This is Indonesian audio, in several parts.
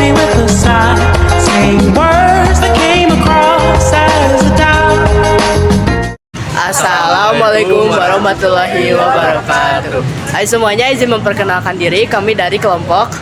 me with a sigh, saying words that came across as a doubt. Assalamualaikum warahmatullahi wabarakatuh. Hai semuanya, izin memperkenalkan diri, kami dari kelompok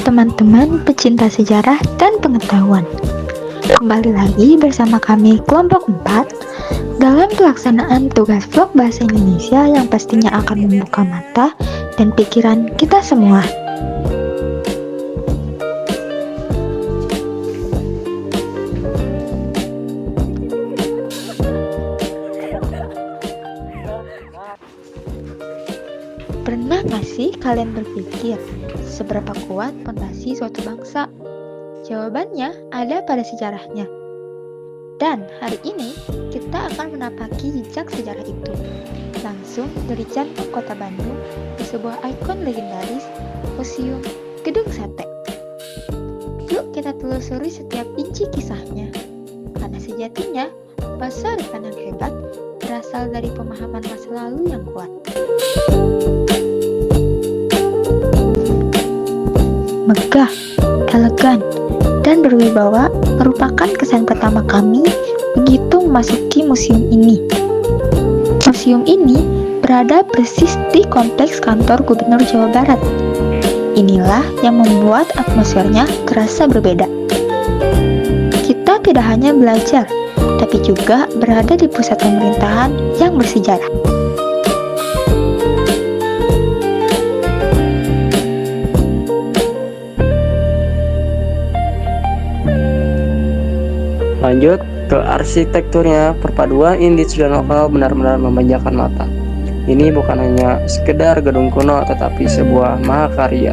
teman-teman pecinta sejarah dan pengetahuan. Kembali lagi bersama kami kelompok 4 dalam pelaksanaan tugas vlog bahasa Indonesia yang pastinya akan membuka mata dan pikiran kita semua. Pernah gak sih kalian berpikir seberapa kuat fondasi suatu bangsa? Jawabannya ada pada sejarahnya. Dan hari ini kita akan menapaki jejak sejarah itu langsung dari jantung kota Bandung di sebuah ikon legendaris, Museum Gedung Sate. Yuk kita telusuri setiap inci kisahnya, karena sejatinya masa depan yang hebat berasal dari pemahaman masa lalu yang kuat. Megah, elegan, dan berwibawa merupakan kesan pertama kami begitu memasuki museum ini. Museum ini berada persis di kompleks kantor Gubernur Jawa Barat. Inilah yang membuat atmosfernya kerasa berbeda. Kita tidak hanya belajar, tapi juga berada di pusat pemerintahan yang bersejarah. Lanjut ke arsitekturnya, perpaduan indis dan lokal benar-benar memanjakan mata. Ini bukan hanya sekedar gedung kuno, tetapi sebuah mahakarya.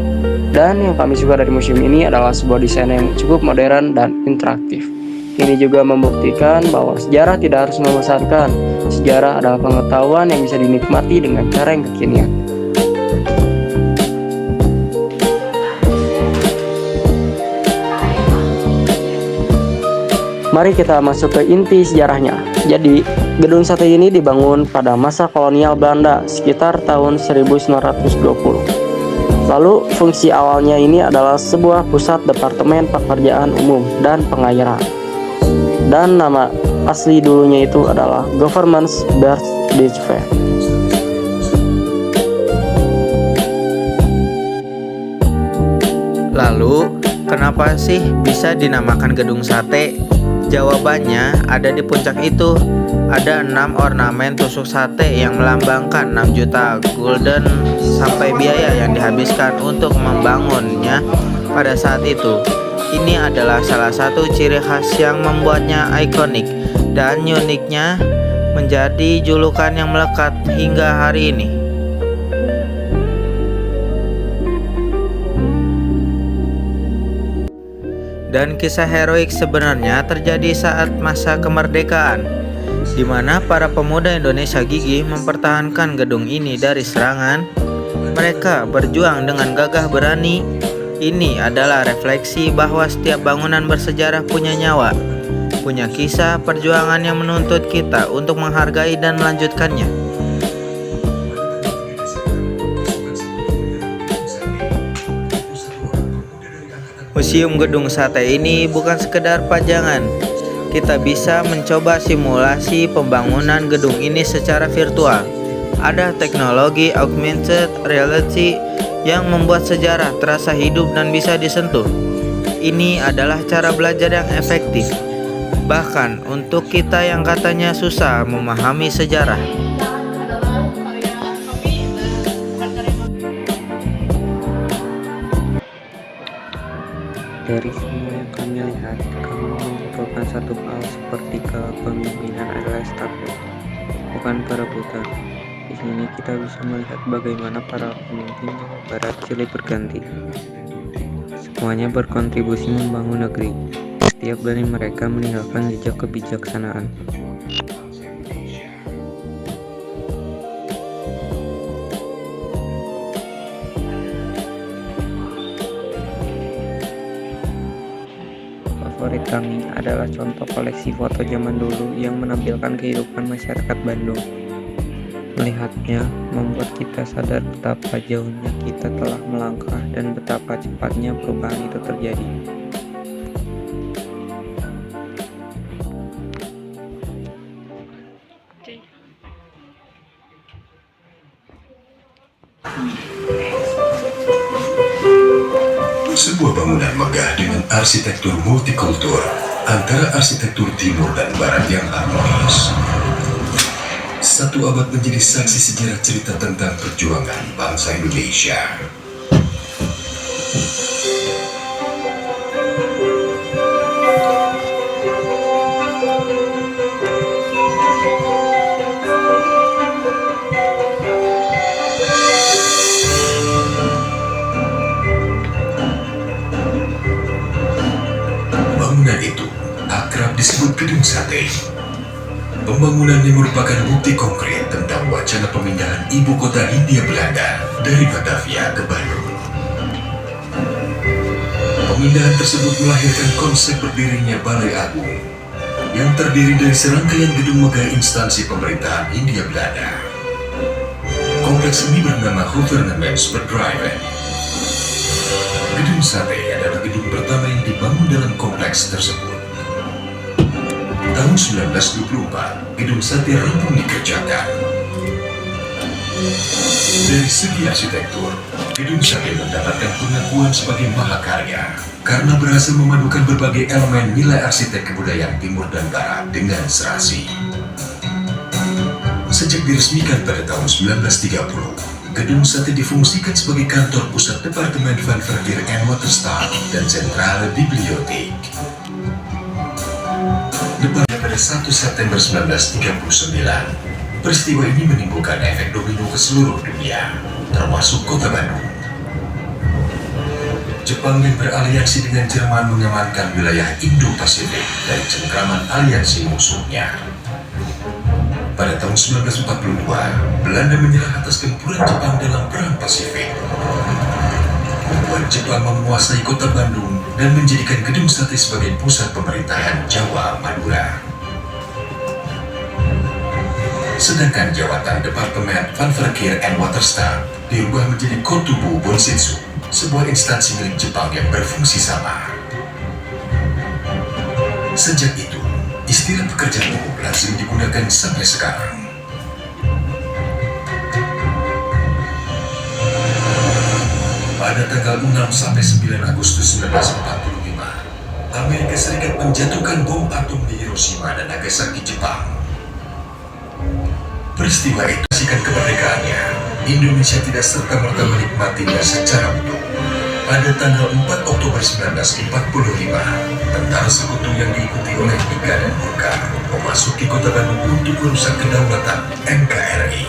Dan yang kami suka dari museum ini adalah sebuah desain yang cukup modern dan interaktif. Ini juga membuktikan bahwa sejarah tidak harus membosankan. Sejarah adalah pengetahuan yang bisa dinikmati dengan cara yang kekinian. Mari kita masuk ke inti sejarahnya. Jadi, Gedung Sate ini dibangun pada masa kolonial Belanda sekitar tahun 1920. Lalu, fungsi awalnya ini adalah sebuah pusat departemen pekerjaan umum dan pengairan. Dan nama asli dulunya itu adalah Government's Bedrijf. Lalu, kenapa sih bisa dinamakan Gedung Sate? Jawabannya ada di puncak itu. Ada 6 ornamen tusuk sate yang melambangkan 6 juta gulden sampai biaya yang dihabiskan untuk membangunnya pada saat itu. Ini adalah salah satu ciri khas yang membuatnya ikonik dan uniknya menjadi julukan yang melekat hingga hari ini. Dan kisah heroik sebenarnya terjadi saat masa kemerdekaan, di mana para pemuda Indonesia gigih mempertahankan gedung ini dari serangan. Mereka berjuang dengan gagah berani. Ini adalah refleksi bahwa setiap bangunan bersejarah punya nyawa, punya kisah perjuangan yang menuntut kita untuk menghargai dan melanjutkannya. Museum Gedung Sate ini bukan sekedar pajangan. Kita bisa mencoba simulasi pembangunan gedung ini secara virtual. Ada teknologi augmented reality yang membuat sejarah terasa hidup dan bisa disentuh. Ini adalah cara belajar yang efektif, bahkan untuk kita yang katanya susah memahami sejarah. Dari semua yang kami lihat, kami menyimpulkan satu hal seperti kepemimpinan adalah estafet, bukan perebutan. Di sini kita bisa melihat bagaimana para pemimpin Jawa Barat silih berganti. Semuanya berkontribusi membangun negeri. Setiap dari mereka meninggalkan jejak kebijaksanaan. Favorit kami adalah contoh koleksi foto zaman dulu yang menampilkan kehidupan masyarakat Bandung. Melihatnya membuat kita sadar betapa jauhnya kita telah melangkah dan betapa cepatnya perubahan itu terjadi. Sebuah bangunan megah dengan arsitektur multikultur antara arsitektur timur dan barat yang harmonis. Satu abad menjadi saksi sejarah cerita tentang perjuangan bangsa Indonesia. Bangunan itu akrab disebut Gedung Sate. Pembangunan ini merupakan bukti konkret tentang wacana pemindahan ibu kota Hindia Belanda dari Batavia ke Bandung. Pemindahan tersebut melahirkan konsep berdirinya Balai Agung yang terdiri dari serangkaian gedung megah instansi pemerintahan Hindia Belanda. Kompleks ini bernama Gouvernementsbedrijven. Gedung Sate adalah gedung pertama yang dibangun dalam kompleks tersebut. Tahun 1924, Gedung Sate rampung dikerjakan. Dari segi arsitektur, Gedung Sate mendapatkan pengakuan sebagai mahakarya karena berhasil memadukan berbagai elemen nilai arsitek kebudayaan Timur dan Barat dengan serasi. Sejak diresmikan pada tahun 1930, Gedung Sate difungsikan sebagai kantor pusat Departemen van Verkeer en Waterstaat dan Sentrale Bibliotheek. Pada 1 September 1939, peristiwa ini menimbulkan efek domino ke seluruh dunia, termasuk kota Bandung. Jepang yang beraliansi dengan Jerman mengamankan wilayah Indo-Pasifik dari cengkraman aliansi musuhnya. Pada tahun 1942, Belanda menyerah atas gempuran Jepang dalam Perang Pasifik. Membuat Jepang menguasai kota Bandung dan menjadikan Gedung Sate sebagai pusat pemerintahan Jawa Madura. Sedangkan jawatan Departemen van Verkeer en Waterstaat dirubah menjadi Kotubu Bonsitsu, sebuah instansi milik Jepang yang berfungsi sama. Sejak itu, istilah pekerjaan umum lazim digunakan sampai sekarang. Pada tanggal 6 sampai 9 Agustus 1945, Amerika Serikat menjatuhkan bom atom di Hiroshima dan Nagasaki, Jepang. Peristiwa itu menyaksikan kemerdekaannya. Indonesia tidak serta-merta menikmatinya secara utuh. Pada tanggal 4 Oktober 1945, tentara sekutu yang diikuti oleh Ika dan Gurkha memasuki kota Bandung untuk merusak kedaulatan NKRI.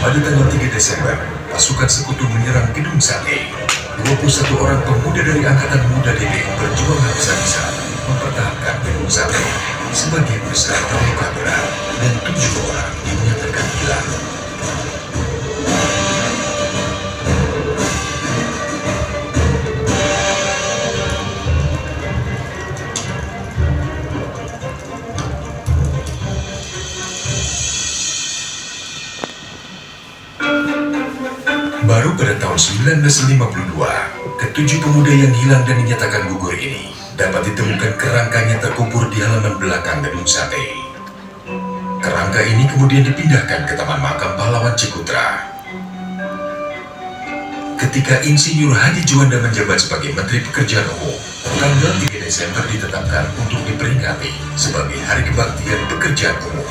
Pada tanggal 3 Desember, pasukan sekutu menyerang Gedung Sate. 21 orang pemuda dari Angkatan Muda DD berjuang habis-habisan mempertahankan Gedung Sate. Sebagian besar terluka berat dan 7 orang dinyatakan hilang. Baru pada tahun 1952, ketujuh pemuda yang hilang dan dinyatakan gugur ini dapat ditemukan kerangkanya terkubur di halaman belakang Gedung Sate. Kerangka ini kemudian dipindahkan ke Taman Makam Pahlawan Cikutra. Ketika Insinyur Hadi Juanda menjabat sebagai Menteri Pekerjaan Umum, tanggal 3 Desember ditetapkan untuk diperingati sebagai Hari Kebaktian Pekerjaan Umum.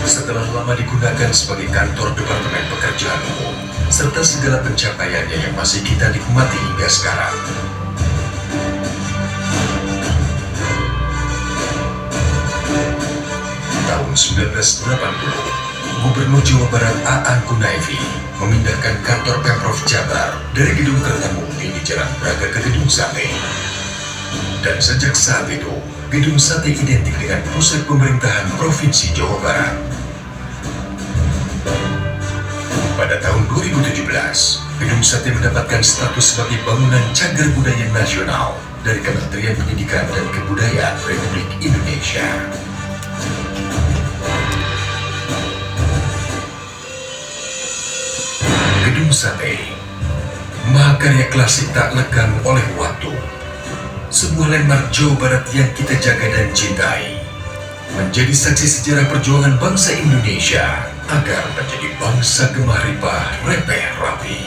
Setelah lama digunakan sebagai kantor Departemen Pekerjaan Umum, serta segala pencapaiannya yang masih kita nikmati hingga sekarang. Tahun 1980, Gubernur Jawa Barat Aan Kunaifi memindahkan kantor Pemprov Jabar dari Gedung Kertamukti di Jalan Braga ke Gedung Sate. Dan sejak saat itu, Gedung Sate identik dengan pusat pemerintahan Provinsi Jawa Barat. Pada tahun 2017, Gedung Sate mendapatkan status sebagai bangunan cagar budaya nasional dari Kementerian Pendidikan dan Kebudayaan Republik Indonesia. Gedung Sate, mahakarya klasik tak lekang oleh waktu. Sebuah landmark Jawa Barat yang kita jaga dan cintai, menjadi saksi sejarah perjuangan bangsa Indonesia agar menjadi bangsa gemah ripah, repeh rapi.